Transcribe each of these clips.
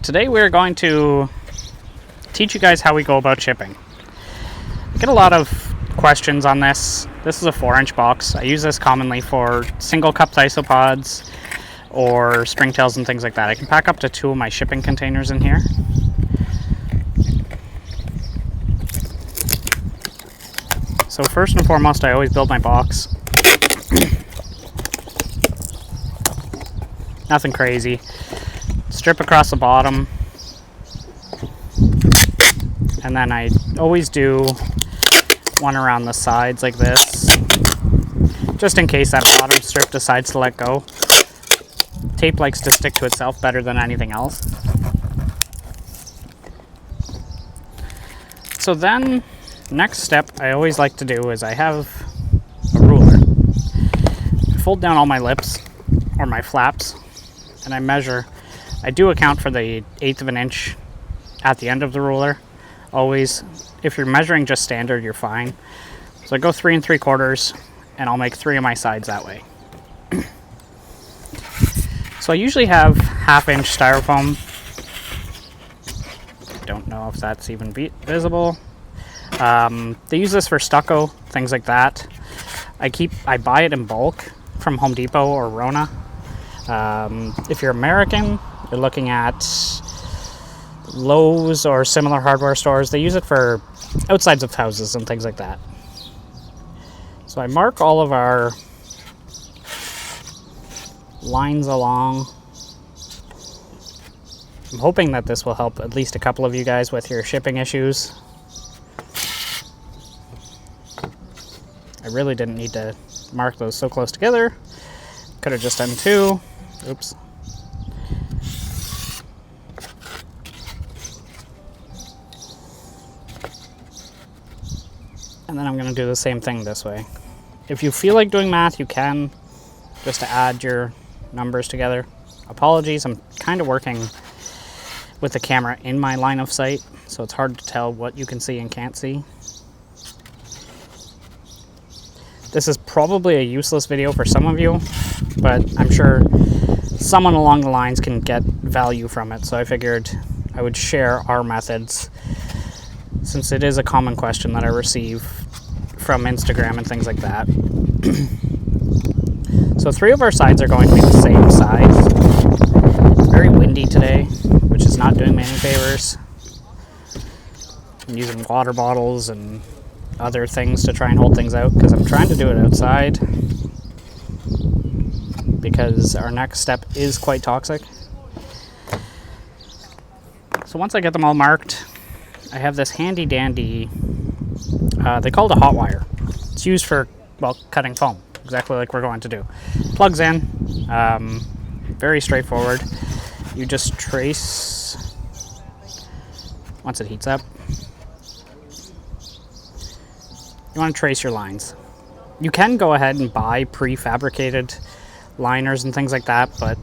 Today we're going to teach you guys how we go about shipping. I get a lot of questions on this. This is a 4-inch box. I use this commonly for single cupped isopods or springtails and things like that. I can pack up to 2 of my shipping containers in here. So first and foremost, I always build my box. Nothing crazy. Strip across the bottom, and then I always do one around the sides like this, just in case that bottom strip decides to let go. Tape likes to stick to itself better than anything else. So then, next step I always like to do is I have a ruler. I fold down all my lips, or my flaps, and I measure. I do account for the 1/8 of an inch at the end of the ruler. Always, if you're measuring just standard, you're fine. So I go 3 3/4, and I'll make 3 of my sides that way. So I usually have 1/2 inch styrofoam. Don't know if that's even visible. They use this for stucco, things like that. I buy it in bulk from Home Depot or Rona. If you're American, you're looking at Lowe's or similar hardware stores. They use it for outsides of houses and things like that. So I mark all of our lines along. I'm hoping that this will help at least a couple of you guys with your shipping issues. I really didn't need to mark those so close together. Could have just done 2. Oops. And then I'm going to do the same thing this way. If you feel like doing math, you can, just to add your numbers together. Apologies, I'm kind of working with the camera in my line of sight, so it's hard to tell what you can see and can't see. This is probably a useless video for some of you, but I'm sure someone along the lines can get value from it, so I figured I would share our methods, since it is a common question that I receive from Instagram and things like that. So 3 of our sides are going to be the same size. It's very windy today, which is not doing me any favors. I'm using water bottles and other things to try and hold things out, because I'm trying to do it outside, because our next step is quite toxic. So once I get them all marked, I have this handy dandy, they call it a hot wire. It's used for, well, cutting foam, exactly like we're going to do. Plugs in, very straightforward. You just trace, once it heats up, you want to trace your lines. You can go ahead and buy prefabricated liners and things like that, but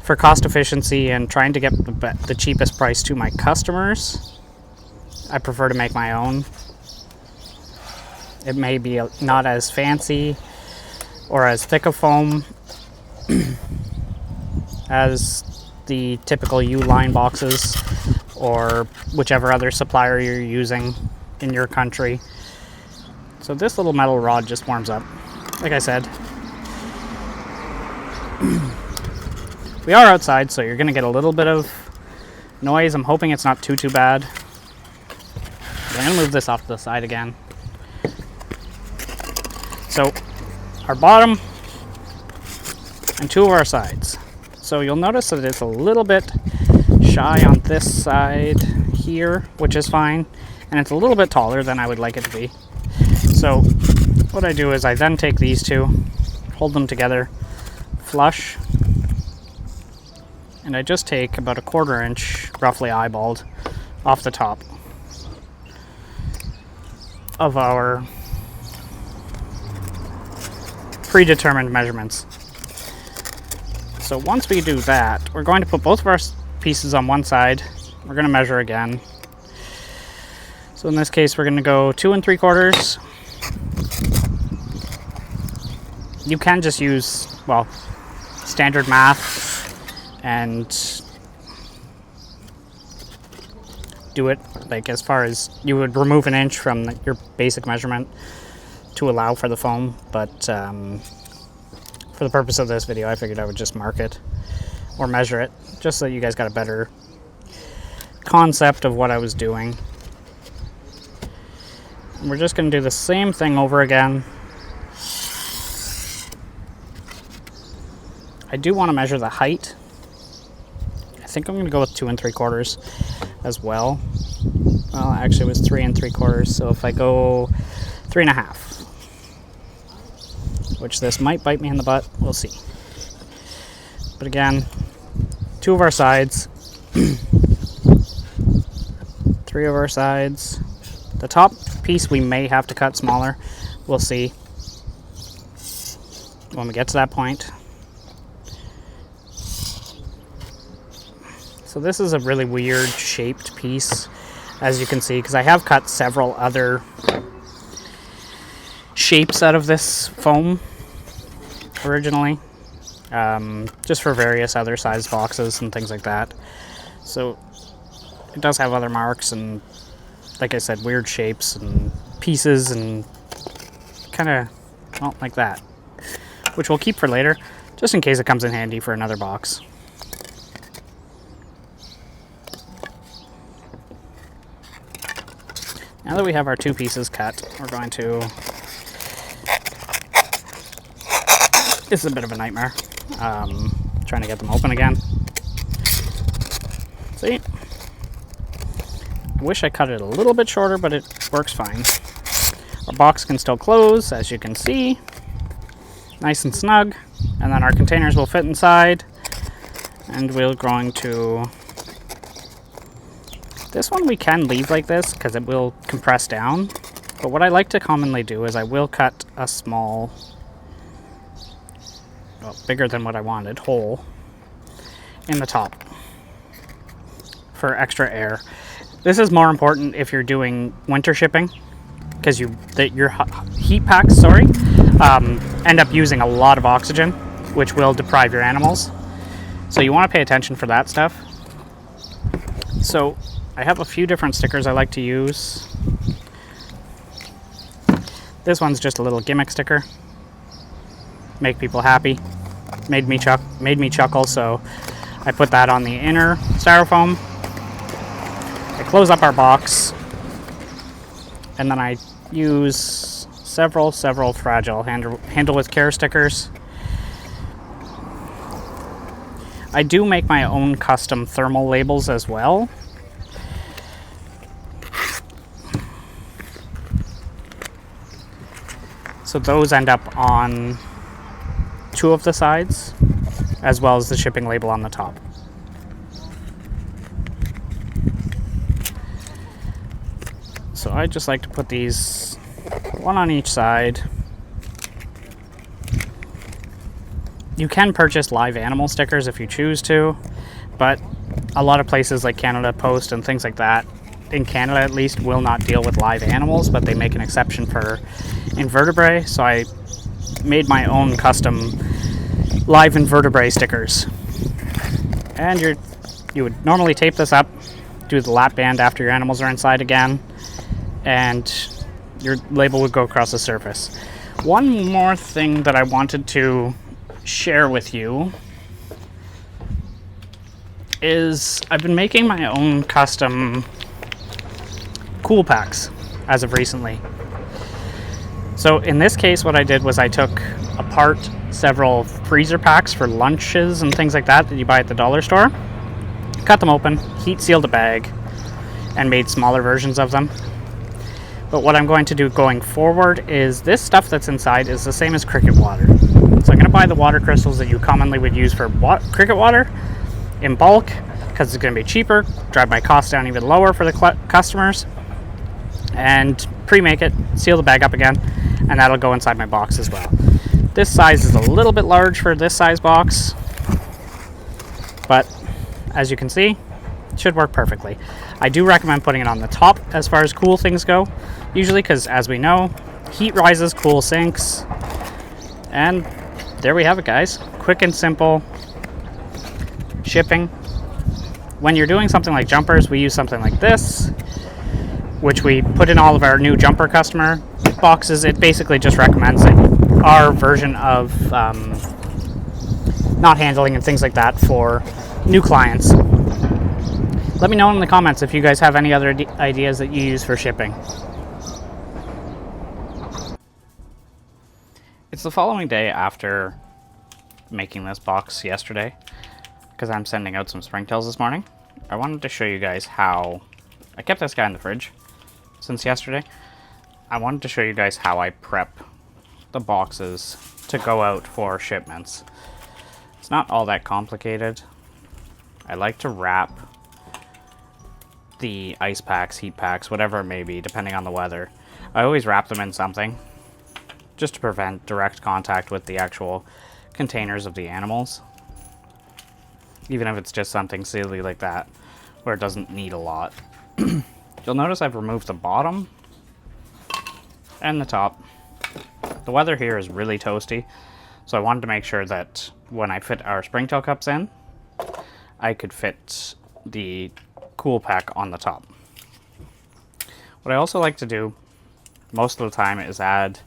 for cost efficiency and trying to get the cheapest price to my customers, I prefer to make my own. It may be not as fancy or as thick a foam as the typical U-line boxes or whichever other supplier you're using in your country. So this little metal rod just warms up. Like I said, we are outside, so you're going to get a little bit of noise. I'm hoping it's not too bad. I'm going to move this off to the side again. So our bottom and 2 of our sides. So you'll notice that it's a little bit shy on this side here, which is fine, and it's a little bit taller than I would like it to be. So what I do is I then take these 2, hold them together, flush, and I just take about a 1/4 inch, roughly eyeballed, off the top of our predetermined measurements. So once we do that, we're going to put both of our pieces on one side. We're going to measure again. So in this case, we're going to go 2 3/4. You can just use, well, standard math and do it, like as far as you would remove an inch from your basic measurement to allow for the foam, but for the purpose of this video, I figured I would just mark it or measure it, just so you guys got a better concept of what I was doing. And we're just going to do the same thing over again. I do want to measure the height. I think I'm going to go with 2 3/4 as well. Well, actually it was 3 3/4, so if I go 3 1/2, which this might bite me in the butt, we'll see. But again, 2 of our sides, 3 of our sides. The top piece we may have to cut smaller. We'll see when we get to that point. So this is a really weird shaped piece, as you can see, because I have cut several other shapes out of this foam originally, just for various other size boxes and things like that. So it does have other marks and, like I said, weird shapes and pieces and kind of, well, like that, which we'll keep for later, just in case it comes in handy for another box. Now that we have our 2 pieces cut, we're going to... This is a bit of a nightmare, trying to get them open again. See? I wish I cut it a little bit shorter, but it works fine. Our box can still close, as you can see. Nice and snug. And then our containers will fit inside. And we're going to... This one we can leave like this because it will compress down. But what I like to commonly do is I will cut a small, well, bigger than what I wanted, hole in the top for extra air. This is more important if you're doing winter shipping, because your heat packs, end up using a lot of oxygen, which will deprive your animals. So you want to pay attention for that stuff. So I have a few different stickers I like to use. This one's just a little gimmick sticker. Make people happy. Made me chuckle, so I put that on the inner styrofoam. I close up our box, and then I use several fragile handle with care stickers. I do make my own custom thermal labels as well. So those end up on 2 of the sides, as well as the shipping label on the top. So I just like to put these 1 on each side. You can purchase live animal stickers if you choose to, but a lot of places like Canada Post and things like that, in Canada at least, will not deal with live animals, but they make an exception for invertebrate. So I made my own custom live invertebrate stickers. And you would normally tape this up, do the lap band after your animals are inside again, and your label would go across the surface. One more thing that I wanted to share with you is I've been making my own custom cool packs as of recently. So in this case, what I did was I took apart several freezer packs for lunches and things like that you buy at the dollar store, cut them open, heat sealed a bag, and made smaller versions of them. But what I'm going to do going forward is this stuff that's inside is the same as cricket water. So I'm going to buy the water crystals that you commonly would use for cricket water in bulk, because it's going to be cheaper, drive my costs down even lower for the customers, and pre-make it, seal the bag up again, and that'll go inside my box as well. This size is a little bit large for this size box, but as you can see, it should work perfectly. I do recommend putting it on the top as far as cool things go, usually, because as we know, heat rises, cool sinks. And there we have it, guys. Quick and simple shipping when you're doing something like jumpers, we use something like this, which we put in all of our new jumper customer boxes. It basically just recommends our version of knot handling and things like that for new clients. Let me know in the comments if you guys have any other ideas that you use for shipping. It's the following day after making this box yesterday, because I'm sending out some springtails this morning. I wanted to show you guys how I kept this guy in the fridge since yesterday. I wanted to show you guys how I prep the boxes to go out for shipments. It's not all that complicated. I like to wrap the ice packs, heat packs, whatever it may be, depending on the weather. I always wrap them in something just to prevent direct contact with the actual containers of the animals. Even if it's just something silly like that, where it doesn't need a lot. You'll notice I've removed the bottom and the top. The weather here is really toasty, so I wanted to make sure that when I fit our springtail cups in, I could fit the cool pack on the top. What I also like to do most of the time is add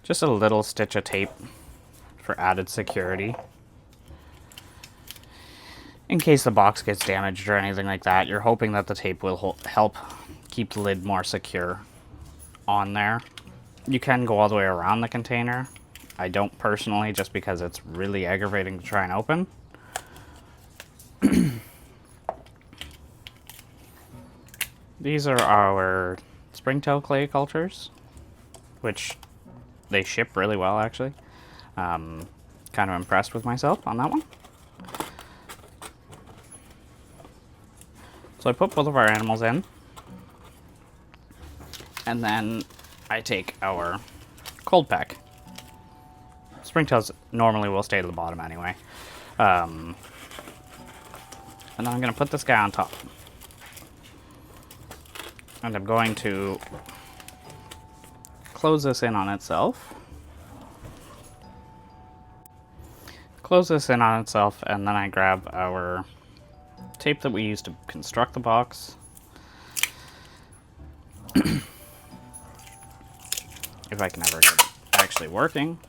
just a little stitch of tape for added security. In case the box gets damaged or anything like that, you're hoping that the tape will help keep the lid more secure on there. You can go all the way around the container. I don't personally, just because it's really aggravating to try and open. These are our springtail clay cultures, which they ship really well, actually. Kind of impressed with myself on that one. So I put both of our animals in, and then I take our cold pack. Springtails normally will stay to the bottom anyway. And then I'm going to put this guy on top. And I'm going to close this in on itself. Close this in on itself, and then I grab our tape that we use to construct the box. If I can ever get it actually working.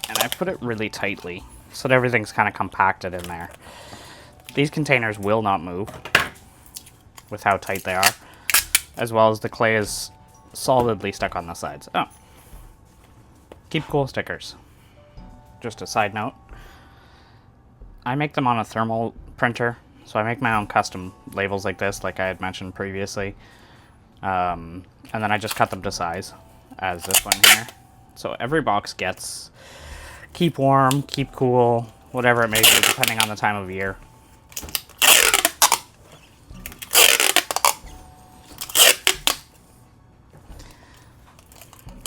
And I put it really tightly so that everything's kind of compacted in there. These containers will not move with how tight they are, as well as the clay is solidly stuck on the sides. Oh, keep cool stickers. Just a side note. I make them on a thermal printer, so I make my own custom labels like this, like I had mentioned previously. And then I just cut them to size, as this one here. So every box gets keep warm, keep cool, whatever it may be, depending on the time of year.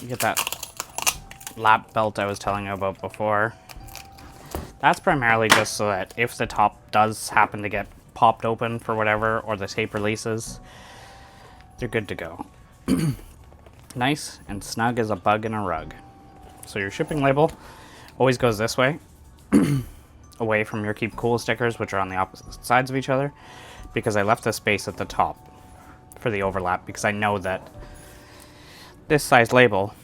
You get that lap belt I was telling you about before. That's primarily just so that if the top does happen to get popped open for whatever, or the tape releases, they're good to go. Nice and snug as a bug in a rug. So your shipping label always goes this way, away from your keep cool stickers, which are on the opposite sides of each other, because I left the space at the top for the overlap, because I know that this size label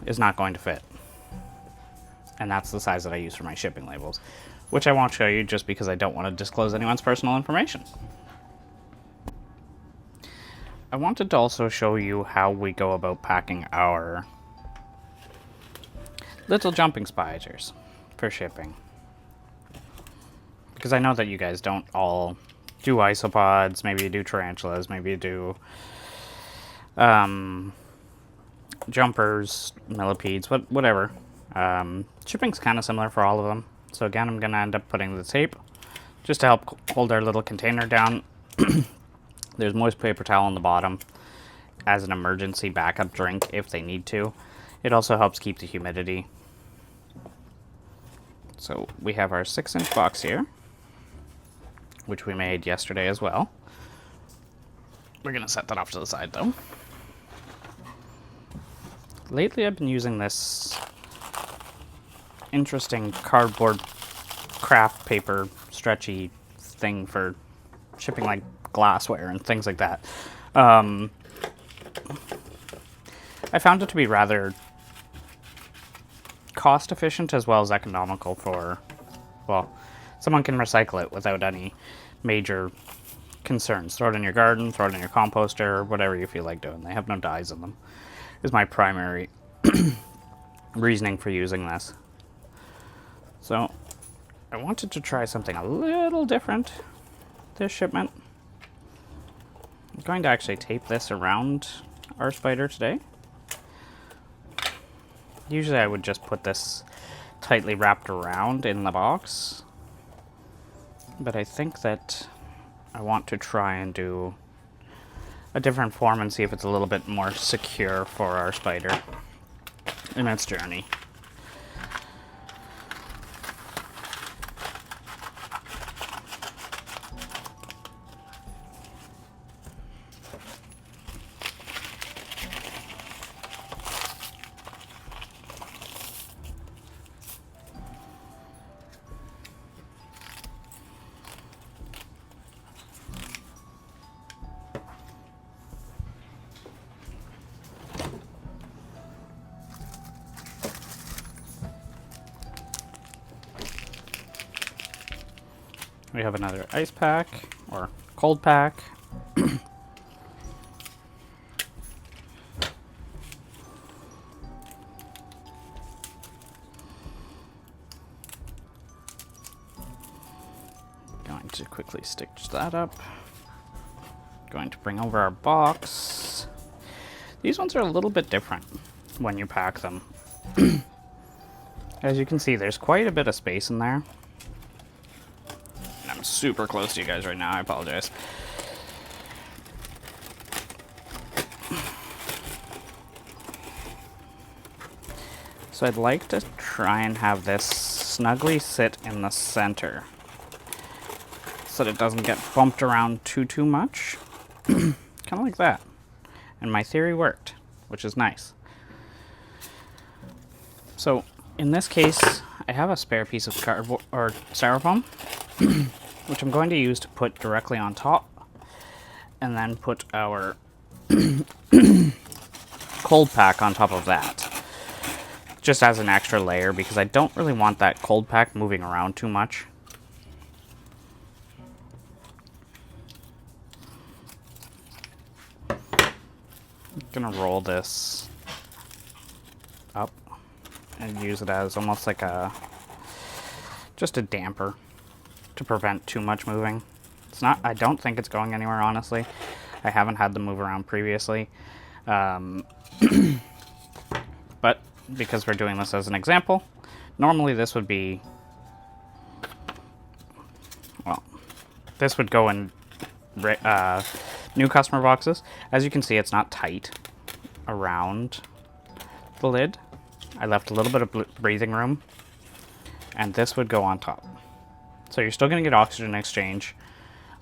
is not going to fit. And that's the size that I use for my shipping labels, which I won't show you just because I don't want to disclose anyone's personal information. I wanted to also show you how we go about packing our little jumping spiders for shipping. Because I know that you guys don't all do isopods, maybe you do tarantulas, maybe you do jumpers, millipedes, whatever. Shipping's kind of similar for all of them. So again, I'm going to end up putting the tape just to help hold our little container down. There's moist paper towel on the bottom as an emergency backup drink if they need to. It also helps keep the humidity. So we have our 6-inch box here, which we made yesterday as well. We're going to set that off to the side though. Lately I've been using this interesting cardboard craft paper stretchy thing for shipping like glassware and things like that. I found it to be rather cost efficient as well as economical for, well, someone can recycle it without any major concerns. Throw it in your garden, throw it in your composter, whatever you feel like doing. They have no dyes in them, is my primary reasoning for using this. So I wanted to try something a little different this shipment. I'm going to actually tape this around our spider today. Usually I would just put this tightly wrapped around in the box, but I think that I want to try and do a different form and see if it's a little bit more secure for our spider in its journey. We have another ice pack, or cold pack. Going to quickly stitch that up. Going to bring over our box. These ones are a little bit different when you pack them. As you can see, there's quite a bit of space in there. I'm super close to you guys right now, I apologize. So I'd like to try and have this snugly sit in the center so that it doesn't get bumped around too much. Kind of like that. And my theory worked, which is nice. So in this case, I have a spare piece of cardboard or styrofoam, which I'm going to use to put directly on top, and then put our cold pack on top of that, just as an extra layer, because I don't really want that cold pack moving around too much. I'm gonna roll this up and use it as almost like just a damper to prevent too much moving. It's not, I don't think it's going anywhere, honestly. I haven't had them move around previously. But because we're doing this as an example, normally this would be, well, this would go in new customer boxes. As you can see, it's not tight around the lid. I left a little bit of breathing room, and this would go on top. So you're still going to get oxygen exchange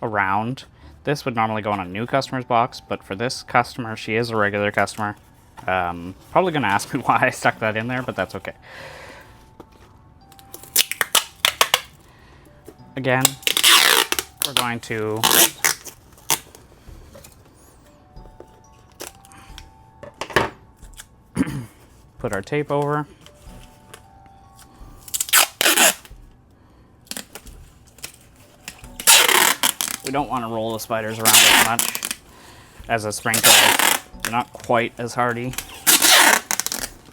around. This would normally go on a new customer's box, but for this customer, she is a regular customer. Probably going to ask me why I stuck that in there, but that's okay. Again, we're going to put our tape over. We don't want to roll the spiders around as much as a sprinkler. They're not quite as hardy.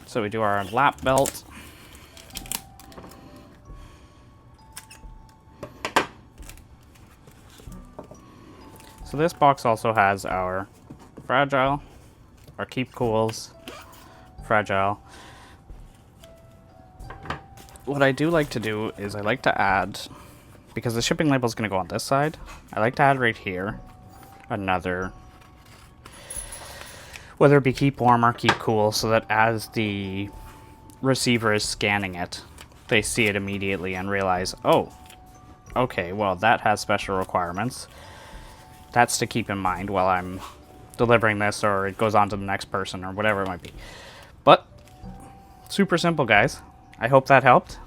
So we do our lap belt. So this box also has our fragile, our keep cools, fragile. What I do like to do is I like to add, because the shipping label is going to go on this side, I like to add right here another, whether it be keep warm or keep cool, so that as the receiver is scanning it, they see it immediately and realize, oh, okay, well, that has special requirements. That's to keep in mind while I'm delivering this, or it goes on to the next person, or whatever it might be. But super simple, guys. I hope that helped.